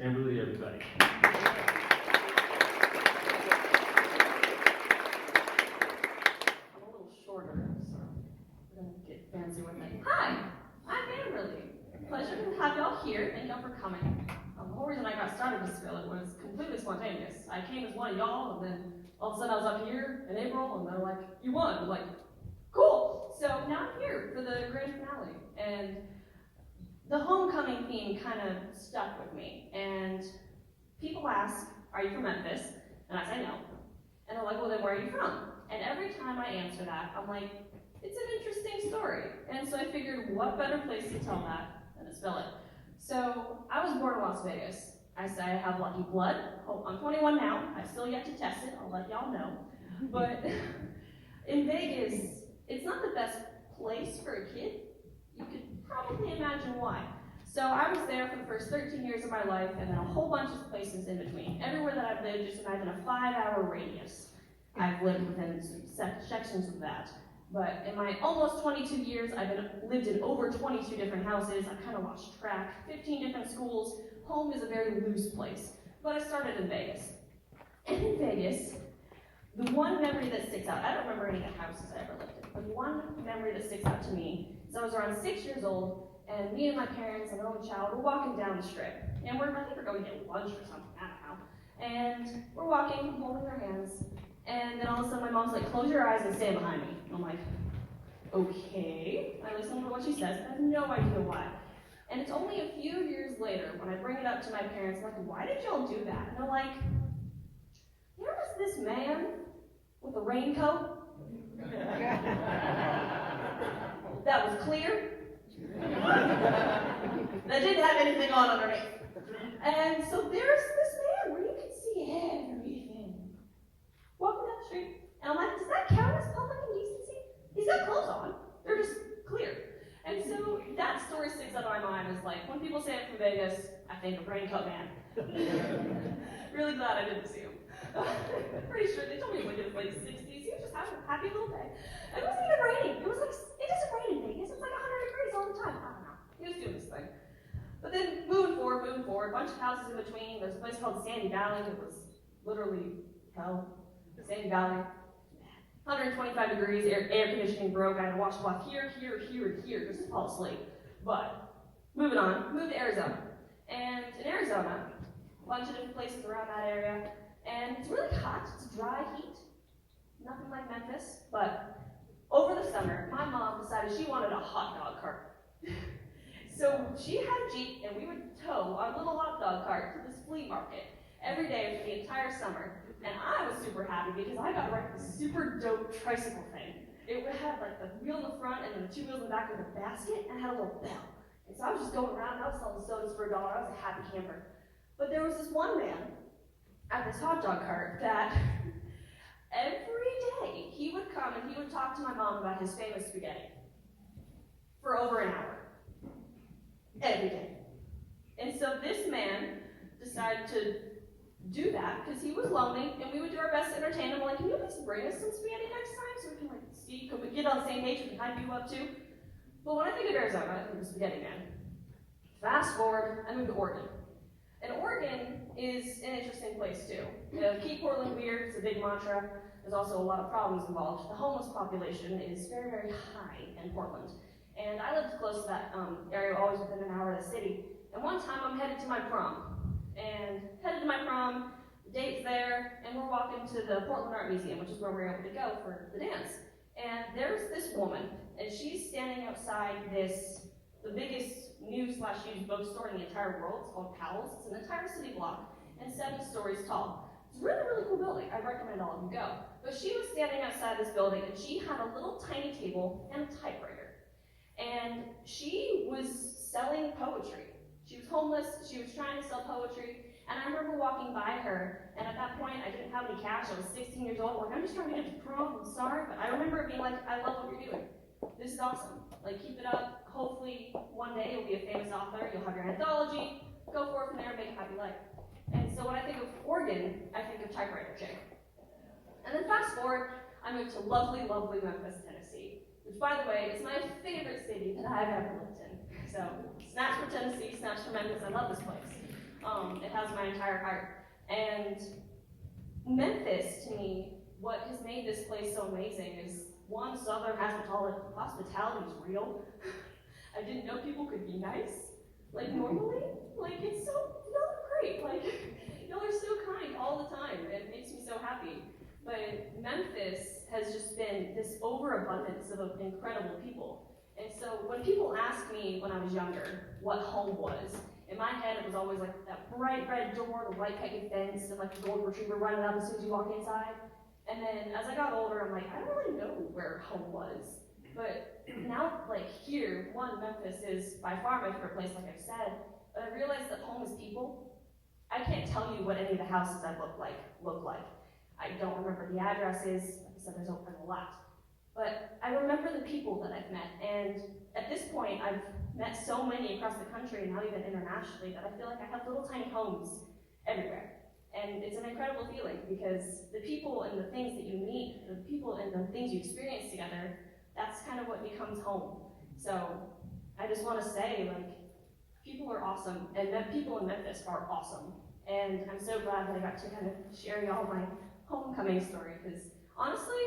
Amberlie, everybody. I'm a little shorter, so we're going to get fancy with it. Hi, I'm Amberlie. Pleasure to have y'all here. Thank y'all for coming. The whole reason I got started with Spillit was completely spontaneous. I came as one of y'all, and then all of a sudden I was up here in April, and they're like, you won. I'm like, cool. So now I'm here for the grand finale. And the homecoming theme kind of stuck with me. And people ask, are you from Memphis? And I say no. And they're like, well, then where are you from? And every time I answer that, I'm like, it's an interesting story. And so I figured, what better place to tell that than to Spillit? So I was born in Las Vegas. I say I have lucky blood. Oh, I'm 21 now. I've still yet to test it. I'll let y'all know. But in Vegas, it's not the best place for a kid. You could probably imagine why. So I was there for the first 13 years of my life, and then a whole bunch of places in between. Everywhere that I've lived, just imagine a 5-hour radius. I've lived within sections of that. But in my almost 22 years, I've lived in over 22 different houses. I kind of lost track. 15 different schools. Home is a very loose place. But I started in Vegas. And in Vegas, the one memory that sticks out, I don't remember any of the houses I ever lived in, but the one memory that sticks out to me is I was around 6 years old, and me and my parents and my only child were walking down the strip. And I think we're going to get lunch or something, I don't know. And we're walking, holding our hands, and then all of a sudden my mom's like, close your eyes and stand behind me. And I'm like, okay. I listen to what she says, I have no idea why. And it's only a few years later when I bring it up to my parents, I'm like, why did y'all do that? And they're like, there was this man with a raincoat that was clear, that didn't have anything on underneath. And so there's this man where you can see everything walking down the street. And I'm like, does that count as public indecency? He's got clothes on. They're just clear. And so that story sticks out in my mind as like, when people say I'm from Vegas, I think of raincoat man. Really glad I didn't see him. Pretty sure they told me he was in his late 60s. He was just having a happy little day. It wasn't even raining. It doesn't rain in Vegas. It's like 100 degrees all the time. I don't know. He was doing this thing. But then moving forward, a bunch of houses in between. There's a place called Sandy Valley. It was literally hell. Sandy Valley. 125 degrees, air conditioning broke. I had a washcloth here, and here, just to fall asleep. But moving on, moved to Arizona. And in Arizona, a bunch of different places around that area. And it's really hot. It's dry heat. Nothing like Memphis. But over the summer, my mom decided she wanted a hot dog cart. So she had a Jeep, and we would tow our little hot dog cart to this flea market every day for the entire summer. And I was super happy because I got to ride this super dope tricycle thing. It had like the wheel in the front and then the 2 wheels in the back with a basket, and it had a little bell. And so I was just going around, and I was selling sodas for $1. I was a happy camper. But there was this one man at this hot dog cart that every day he would come and he would talk to my mom about his famous spaghetti for over an hour. Every day. And so this man decided to do that because he was lonely, and we would do our best to entertain him. Like, can you please bring us some spaghetti next time so we can like see, can we get on the same page and hype you up too? But when I think of Arizona, I think of spaghetti man. Fast forward, I moved to Oregon. And Oregon is an interesting place too. Keep Portland weird, it's a big mantra. There's also a lot of problems involved. The homeless population is very, very high in Portland. And I lived close to that area, always within an hour of the city. And one time I'm headed to my prom. The date's there, and we're walking to the Portland Art Museum, which is where we were able to go for the dance. And there's this woman, and she's standing outside the biggest new/used bookstore in the entire world. It's called Powell's. It's an entire city block and 7 stories tall. It's a really, really cool building. I recommend all of you go. But she was standing outside this building, and she had a little tiny table and a typewriter. And she was selling poetry. She was homeless. She was trying to sell poetry. And I remember walking by her, and at that point, I didn't have any cash. I was 16 years old. Like, I'm just trying to get to prom. I'm sorry. But I remember it being like, I love what you're doing. This is awesome. Like, keep it up. Hopefully, one day you'll be a famous author. You'll have your anthology. Go forth from there and make a happy life. And so when I think of Oregon, I think of typewriter chick. And then fast forward, I moved to lovely, lovely Memphis, Tennessee, which, by the way, is my favorite city that I've ever lived in. So, snaps for Tennessee, snaps for Memphis. I love this place. It has my entire heart. And Memphis, to me, what has made this place so amazing is, one, Southern hospitality is real. I didn't know people could be nice, like normally. Like, it's so, y'all are great. Like, y'all are so kind all the time. It makes me so happy. But Memphis has just been this overabundance of incredible people. And so when people ask me when I was younger what home was, in my head it was always like that bright red door, the white picket fence, and like the golden retriever running up as soon as you walk inside. And then as I got older, I'm like, I don't really know where home was. But now, like here, one, Memphis is by far my favorite place, like I've said, but I realized that home is people. I can't tell you what any of the houses I look like. I don't remember the addresses. Like I said, there's a lot. But I remember the people that I've met, and at this point, I've met so many across the country, and now even internationally, that I feel like I have little tiny homes everywhere. And it's an incredible feeling, because the people and the things that you meet, the people and the things you experience together, that's kind of what becomes home. So I just want to say, like, people are awesome, and people in Memphis are awesome. And I'm so glad that I got to kind of share y'all my homecoming story, because honestly,